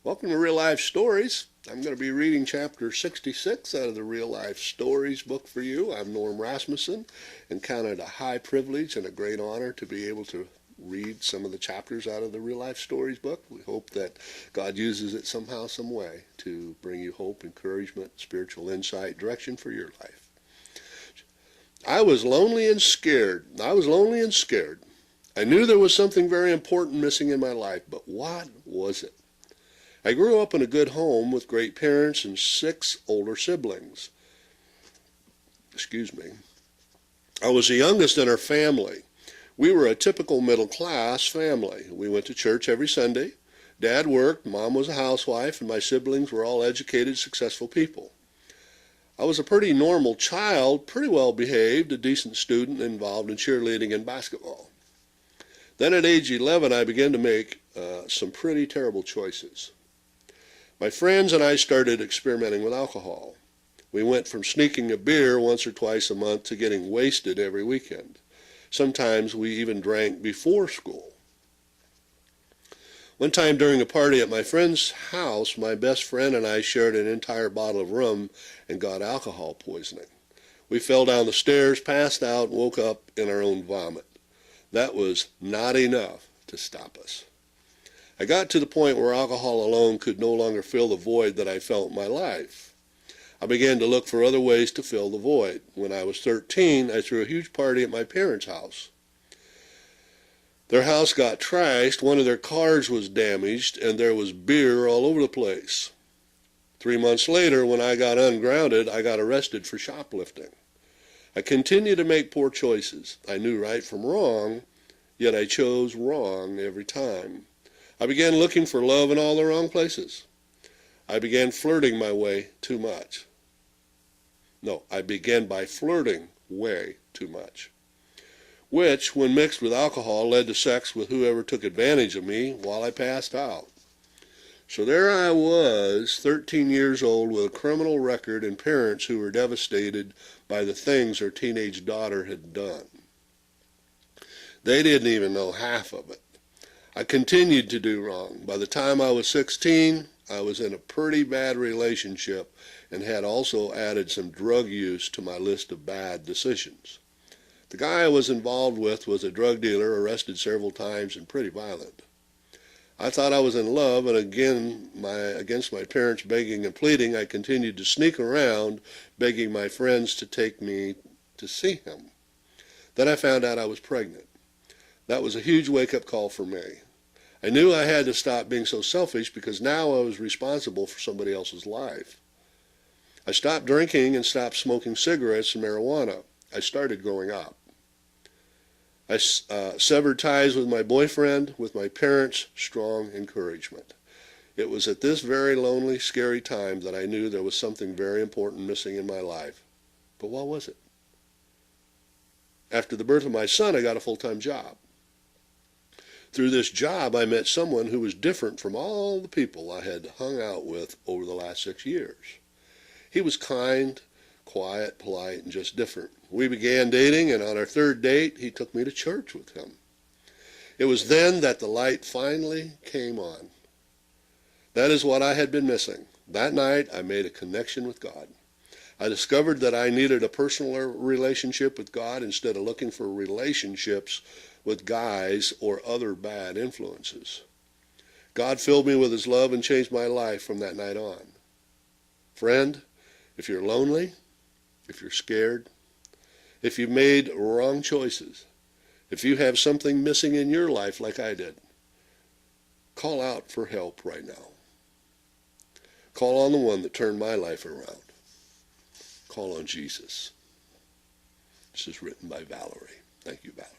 Welcome to Real Life Stories. I'm going to be reading chapter 66 out of the Real Life Stories book for you. I'm Norm Rasmussen, and count it a high privilege and a great honor to be able to read some of the chapters out of the Real Life Stories book. We hope that God uses it somehow, some way to bring you hope, encouragement, spiritual insight, direction for your life. I was lonely and scared. I knew there was something very important missing in my life, but what was it? I grew up in a good home with great parents and 6 older siblings. I was the youngest in our family. We were a typical middle-class family. We went to church every Sunday. Dad worked, Mom was a housewife, and my siblings were all educated, successful people. I was a pretty normal child, pretty well behaved, a decent student, involved in cheerleading and basketball. Then at age 11, I began to make some pretty terrible choices. My friends and I started experimenting with alcohol. We went from sneaking a beer once or twice a month to getting wasted every weekend. Sometimes we even drank before school. One time during a party at my friend's house, my best friend and I shared an entire bottle of rum and got alcohol poisoning. We fell down the stairs, passed out, and woke up in our own vomit. That was not enough to stop us. I got to the point where alcohol alone could no longer fill the void that I felt in my life. I began to look for other ways to fill the void. When I was 13, I threw a huge party at my parents' house. Their house got trashed, one of their cars was damaged, and there was beer all over the place. 3 months later, when I got ungrounded, I got arrested for shoplifting. I continued to make poor choices. I knew right from wrong, yet I chose wrong every time. I began looking for love in all the wrong places. I began flirting my way too much. I began by flirting way too much, which, when mixed with alcohol, led to sex with whoever took advantage of me while I passed out. So there I was, 13 years old, with a criminal record and parents who were devastated by the things their teenage daughter had done. They didn't even know half of it. I continued to do wrong. By the time I was 16, I was in a pretty bad relationship and had also added some drug use to my list of bad decisions. The guy I was involved with was a drug dealer, arrested several times and pretty violent. I thought I was in love, and against my parents begging and pleading, I continued to sneak around, begging my friends to take me to see him. Then I found out I was pregnant. That was a huge wake-up call for me. I knew I had to stop being so selfish because now I was responsible for somebody else's life. I stopped drinking and stopped smoking cigarettes and marijuana. I started growing up. I severed ties with my boyfriend, with my parents' strong encouragement. It was at this very lonely, scary time that I knew there was something very important missing in my life. But what was it? After the birth of my son, I got a full-time job. Through this job, I met someone who was different from all the people I had hung out with over the last 6 years. He was kind, quiet, polite, and just different. We began dating, and on our 3rd date, he took me to church with him. It was then that the light finally came on. That is what I had been missing. That night, I made a connection with God. I discovered that I needed a personal relationship with God instead of looking for relationships with guys or other bad influences. God filled me with His love and changed my life from that night on. Friend, if you're lonely, if you're scared, if you've made wrong choices, if you have something missing in your life like I did, call out for help right now. Call on the one that turned my life around. Call on Jesus. This is written by Valerie. Thank you, Valerie.